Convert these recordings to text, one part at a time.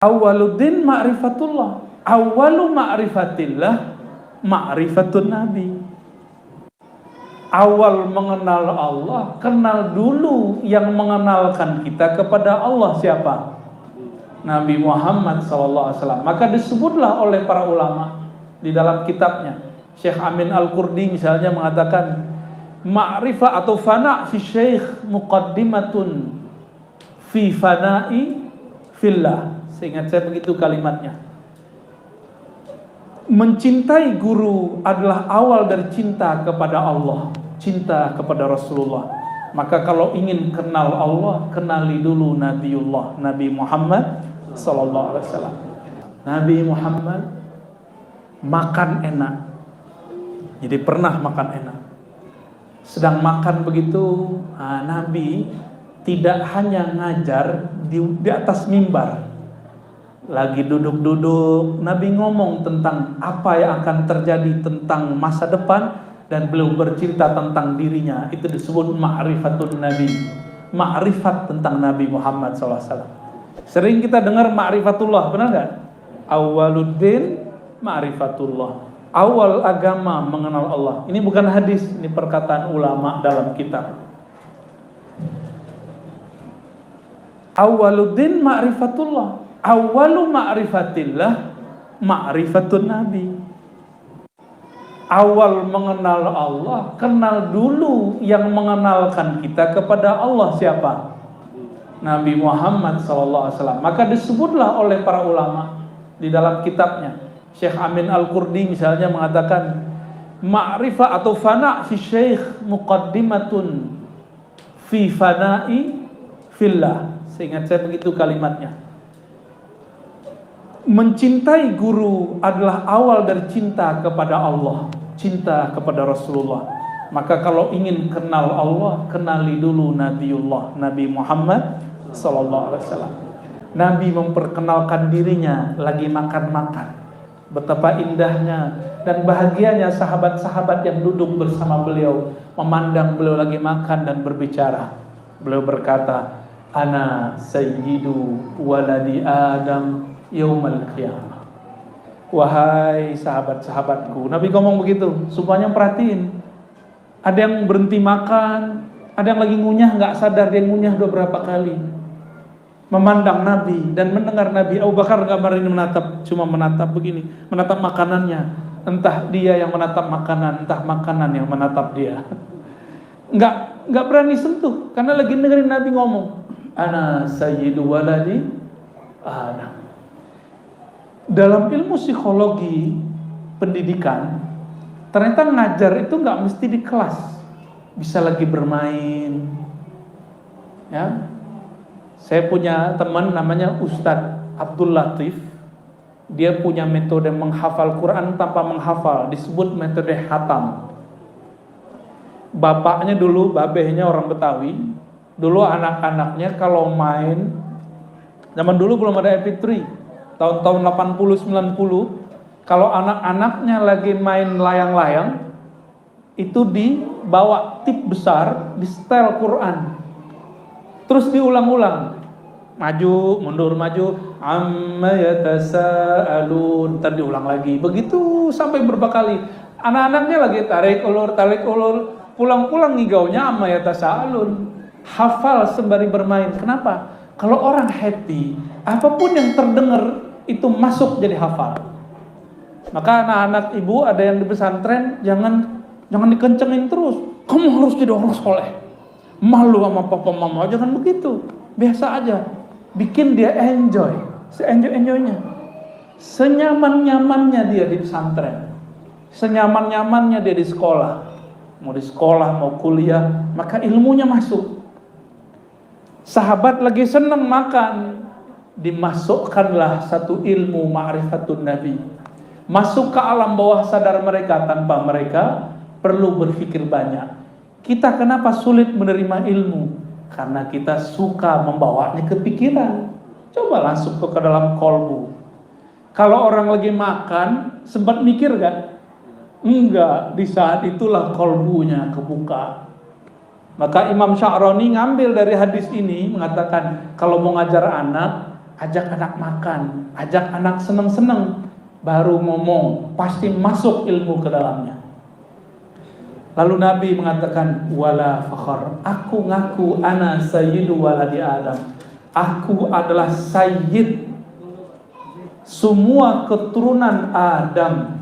Awaluddin ma'rifatullah. Awalu ma'rifatillah ma'rifatun nabi. Awal mengenal Allah, kenal dulu yang mengenalkan kita kepada Allah siapa? Nabi Muhammad SAW. Maka disebutlah oleh para ulama di dalam kitabnya. Syekh Amin Al-Qurdi misalnya mengatakan, ma'rifah atau fana fi syekh muqaddimatun fi fana'i fillah. Seingat saya begitu kalimatnya. Mencintai guru adalah awal dari cinta kepada Allah, cinta kepada Rasulullah. Maka kalau ingin kenal Allah, kenali dulu Nabiullah, Nabi Muhammad sallallahu alaihi wasallam. Nabi Muhammad makan enak. Jadi pernah makan enak. Sedang makan begitu, Nabi tidak hanya ngajar di atas mimbar. Lagi duduk-duduk, Nabi ngomong tentang apa yang akan terjadi tentang masa depan, dan beliau bercerita tentang dirinya. Itu disebut ma'rifatun Nabi, ma'rifat tentang Nabi Muhammad SAW. Sering kita dengar ma'rifatullah, benar nggak? Awaluddin ma'rifatullah. Awal agama mengenal Allah. Ini bukan hadis, ini perkataan ulama dalam kitab. Awaluddin ma'rifatullah. Awalu ma'rifatillah ma'rifatun nabi. Awal mengenal Allah, kenal dulu yang mengenalkan kita kepada Allah siapa? Nabi Muhammad SAW. Maka disebutlah oleh para ulama di dalam kitabnya. Syekh Amin Al-Qurdi misalnya mengatakan, ma'rifah atau fana fi syekh muqaddimatun fi fana'i fillah. Seingat saya begitu kalimatnya. Mencintai guru adalah awal dari cinta kepada Allah, cinta kepada Rasulullah. Maka kalau ingin kenal Allah, kenali dulu Nabiullah, Nabi Muhammad sallallahu alaihi wasallam. Nabi memperkenalkan dirinya lagi makan-makan. Betapa indahnya dan bahagianya sahabat-sahabat yang duduk bersama beliau, memandang beliau lagi makan dan berbicara. Beliau berkata, "Ana sayyidu waladi Adam yaumal qiyamah." Wahai sahabat-sahabatku. Nabi ngomong begitu, semuanya perhatiin. Ada yang berhenti makan, ada yang lagi ngunyah, gak sadar dia ngunyah beberapa kali. Memandang Nabi dan mendengar Nabi. Abu Bakar gambar ini cuma menatap begini, menatap makanannya. Entah dia yang menatap makanan, entah makanan yang menatap dia. Nggak berani sentuh, karena lagi dengerin Nabi ngomong, "Ana sayyidu waladi Adam." Dalam ilmu psikologi pendidikan, ternyata ngajar itu nggak mesti di kelas, bisa lagi bermain. Ya, saya punya teman namanya Ustadz Abdul Latif. Dia punya metode menghafal Quran tanpa menghafal, disebut metode hatam. Bapaknya dulu, babehnya orang Betawi. Dulu anak-anaknya kalau main, zaman dulu belum ada MP3. Tahun-tahun 80-90, kalau anak-anaknya lagi main layang-layang, itu dibawa tip besar, di setel Quran. Terus diulang-ulang. Maju, mundur, maju. Amma yatasaalun. Ntar diulang lagi. Begitu sampai berapa kali. Anak-anaknya lagi tarik ulur. Pulang-pulang ngigaunya amma yatasaalun. Hafal sembari bermain. Kenapa? Kalau orang happy, apapun yang terdengar itu masuk jadi hafal. Maka anak-anak ibu ada yang di pesantren, jangan dikencengin terus. Kamu harus jadi orang soleh. Malu sama papa mama, jangan begitu. Biasa aja. Bikin dia enjoy, se-enjoy-enjoynya. Senyaman-nyamannya dia di pesantren, senyaman-nyamannya dia di sekolah. Mau di sekolah, mau kuliah, maka ilmunya masuk. Sahabat lagi senang makan, dimasukkanlah satu ilmu ma'rifatun Nabi. Masuk ke alam bawah sadar mereka tanpa mereka perlu berpikir banyak. Kita kenapa sulit menerima ilmu? Karena kita suka membawanya ke pikiran. Coba langsung ke dalam kolbu. Kalau orang lagi makan, sempat mikir gak? Enggak, di saat itulah kolbunya kebuka. Maka Imam Sya'rani ngambil dari hadis ini, mengatakan kalau mau ngajar anak, ajak anak makan, ajak anak seneng-seneng, baru ngomong, pasti masuk ilmu ke dalamnya. Lalu Nabi mengatakan, wala fakhar, aku ngaku ana sayyidu waladi Adam, aku adalah sayyid semua keturunan Adam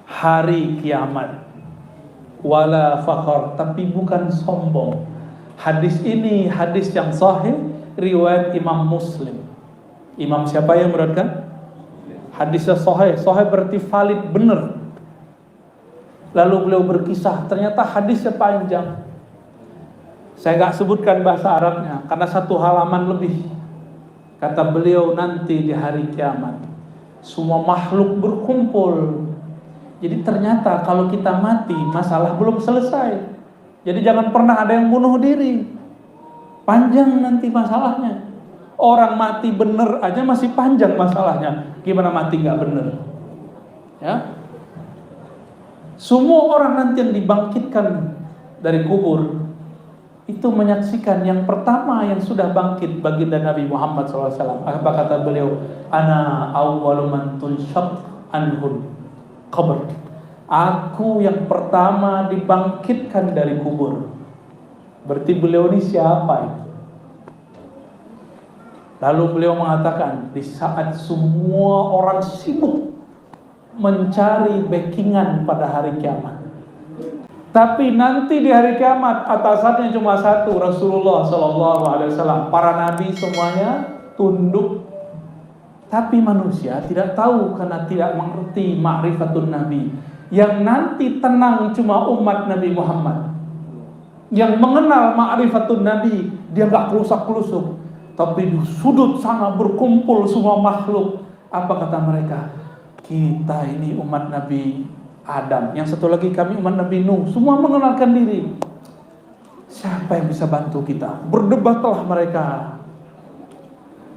hari kiamat. Wala fakhar, tapi bukan sombong. Hadis ini hadis yang sahih, riwayat Imam Muslim. Imam siapa yang meriwayatkan? Hadisnya sahih. Sahih berarti valid, benar. Lalu beliau berkisah, ternyata hadisnya panjang. Saya nggak sebutkan bahasa Arabnya karena satu halaman lebih. Kata beliau, nanti di hari kiamat semua makhluk berkumpul. Jadi ternyata kalau kita mati, masalah belum selesai. Jadi jangan pernah ada yang bunuh diri. Panjang nanti masalahnya. Orang mati bener aja masih panjang masalahnya. Gimana mati nggak bener? Ya. Semua orang nanti yang dibangkitkan dari kubur itu menyaksikan yang pertama yang sudah bangkit baginda Nabi Muhammad SAW. Apa kata beliau? Ana awwalu man tunshaq anhul qabr. Aku yang pertama dibangkitkan dari kubur. Berarti beliau ini siapa itu? Lalu beliau mengatakan, di saat semua orang sibuk mencari backingan pada hari kiamat, tapi nanti di hari kiamat atasannya cuma satu, Rasulullah SAW. Para nabi semuanya tunduk, tapi manusia tidak tahu karena tidak mengerti ma'rifatun nabi. Yang nanti tenang cuma umat Nabi Muhammad. Yang mengenal ma'rifatun nabi, dia nggak kelusak-kelusuk. Tapi di sudut sana berkumpul semua makhluk. Apa kata mereka? Kita ini umat Nabi Adam, yang satu lagi kami umat Nabi Nuh. Semua mengenalkan diri. Siapa yang bisa bantu kita? Berdebatlah mereka.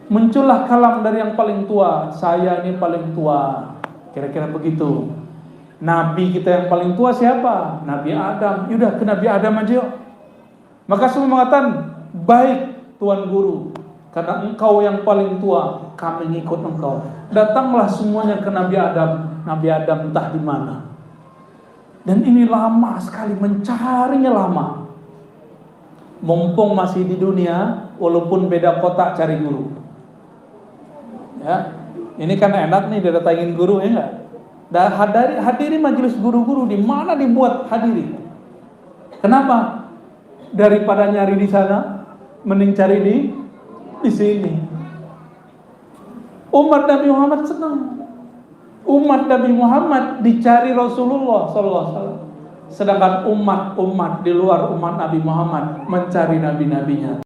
Muncullah kalam dari yang paling tua. Saya ini paling tua. Kira-kira begitu. Nabi kita yang paling tua siapa? Nabi Adam. Yaudah ke Nabi Adam aja yuk. Maka semua mengatakan, baik Tuan Guru, karena engkau yang paling tua, kami ngikut engkau. Datanglah semuanya ke Nabi Adam. Nabi Adam entah di mana. Dan ini lama sekali, mencarinya lama. Mumpung masih di dunia, walaupun beda kota, cari guru. Ya, ini kan enak nih datangin guru, ya enggak? Dan hadiri majelis guru-guru, di mana dibuat hadiri. Kenapa? Daripada nyari di sana, mending cari di sini. Umat Nabi Muhammad senang. Umat Nabi Muhammad dicari Rasulullah SAW. Sedangkan umat di luar umat Nabi Muhammad mencari nabi-nabinya.